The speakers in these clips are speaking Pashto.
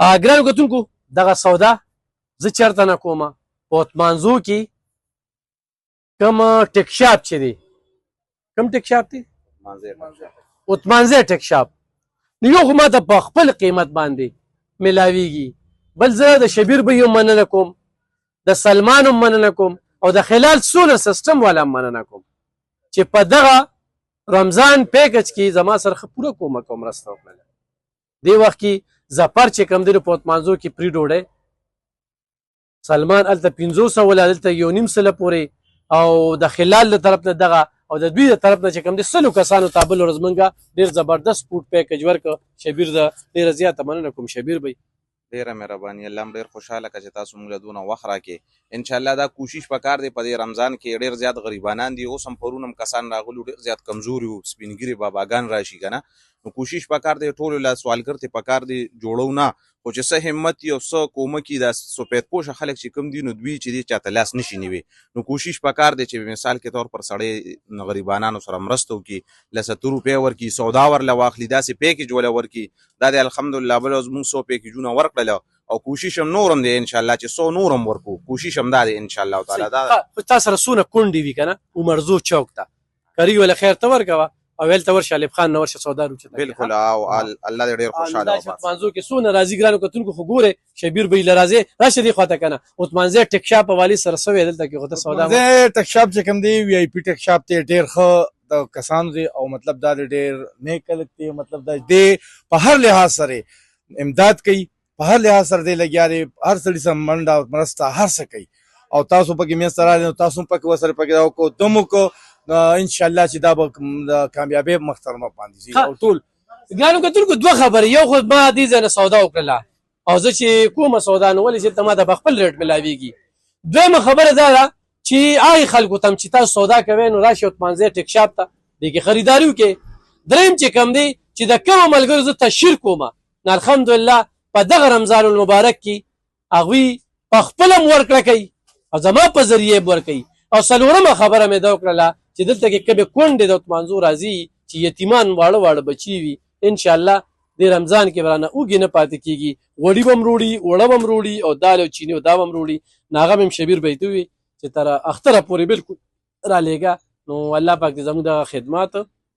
ګرانو کتونکو دغه سودا زه چېرته نه کومه په اتمانزو کې کوم ټیک شاپ چې دی کوم ټیک شاپ دی اتمانزی ټیک شاپ نو یو خو ما ته په خپل قیمت باندې ملاویږي بل زه د شبیر بهي هم مننه کوم د سلمان هم مننه کوم او د خلال سولر سیسټم والا هم مننه کوم چې په دغه رمضان پیکج کې زما سره ښه پوره کومک او مرسته وکړله دې وخت کې زفر چې کوم دی په اتمانزو کې پرې ډوډۍ سلمان هلته 500 ولا دلته 1.5 پورې او د خلال له طرف نه دغه او د دوی د طرف نه چې کوم دي 100 کسانو ته بل ورځ مونږه ډېر زبردست فوډ پیکج ورکړه شبیر د ډېره زیاته مننه کوم شبیر بھائی ډیره مهرباني الله هم ډېر خوشحاله کړه چې تاسو موږ له دونه وخت راکړې انشاءالله دا کوشش پکار دی په دې رمضان کې ډېر زیات غریبانان دي اوس هم پرون هم کسان راغلي ډېر زیات کمزوري وو سپینګیري باباګان راشي که نه نو کوشش پکار دی ټولو له سوالګر ته پکار دی جوړو نه خو چې څه همت وي او څه کومک وي دا سفیدپوشه خلک چې کوم دي نو دوی چې دي چاته لاس نشي نیوي نو کوشش پکار دی چې مثال کې طور پر سړی غریبانانو سره مرسته وکړي له 70 روپۍ ورکړي سودا ورله واخلي داسې پیکج وله ورکړي دا دی الحمدلله بله ورځ موږ 100 پیکجونه ورکړله او کوشش هم نور هم دی انشاءالله چې 100 نور هم ورکو کوشش هم دا دی انشاءالله تعالی دا تا سره څونه کونډې وي که نه عمرزو چوک ته کري وله خیر ته ورکوه او هلته ورشه الف خان نه ورشه سودا روچته بالکل او الله دې ډېر خوشحاله وباسي اتمانزو کې څونه راځي ګرانو کتونکو خو ګورئ شبیر بهي له راځي راشه دې خواته که نه اتمانزی ټیک شاپ والي سره سوی دلته کې خو ته سودا ټیک شاپ چې کوم دی وی آی پي ټیک شاپ دی ډېر ښه د کسانو دی او مطلب دا دی ډېر نیک خلک دی مطلب دا دی په هر لحاظ سره امداد کوي په هر لحاظ سره دی لګیا دی هر سړي سره منډه مرسته هر څه کوي او تاسو پکې منځته راغلئ نو تاسو هم پکې ورسره پکې راوکړو دم وکړو انشاءالله چې دا به د کامیابۍ محترمه باندې ځي او ټول ګرانو کتونکو دوه خبرې یو خو ما دې ځای نه سودا وکړله او زه چې کومه سودا نو ولې چې ته ما ته په خپل ریټ ملاویږي دویمه خبره دا ده چې هغې خلکو ته هم چې تاسو سودا کوئ نو راشئ اتمانزی ټیک شاپ ته دې کې خریداري وکړئ دریم چې کوم دی چې د کومو ملګرو زه تشهیر کوم نو الحمدلله په دغه رمضان المبارک کې هغوی په خپله هم ورکړه کوي او زما په ذریعې به ورکوي او څلورمه خبره مې دا وکړله چې دلته کې کومې کونډې د اتمانزو راځي چې یتیمان واړه واړه بچي وي انشاءالله دې رمضان کې به رانه اوږې نه پاتې کېږي غوړي به هم روړي اوړه به هم روړي او دال او چیني او دا به هم روړي نو هغه به هم شبیر بهي ته وي چې تر اختره پورې بالکل رالیږه نو الله پاک دې زموږ دغه خدمات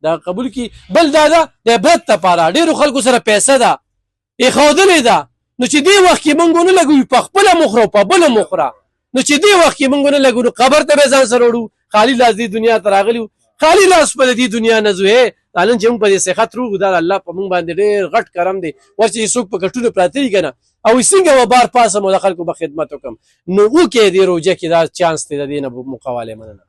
دا قبول کړي بل دا ده د عبرت دپاره ډېرو خلکو سره پیسه ده ایښودلې ده نو چې دې وخت کې مونږ ونه لګوي په خپله مخوره او په بله مخوره نو چې دې وخت کې مونږ ونه لګو نو قبر ته به ځان سره وړو خالي لاس دې دنیا ته راغلي خالي لاس په دې دنیا نه ځو دا نن چې مونږ په دې صحت روغ دا الله په مونږ باندې ډېر غټ کرم دی ورچې څوک په کټونو پراته وي که نه او څنګه به بار پاسم او د خلکو به خدمت وکړم نو وکړئ دې روژه کې دا چانس دی د دې نه مقوالی مننه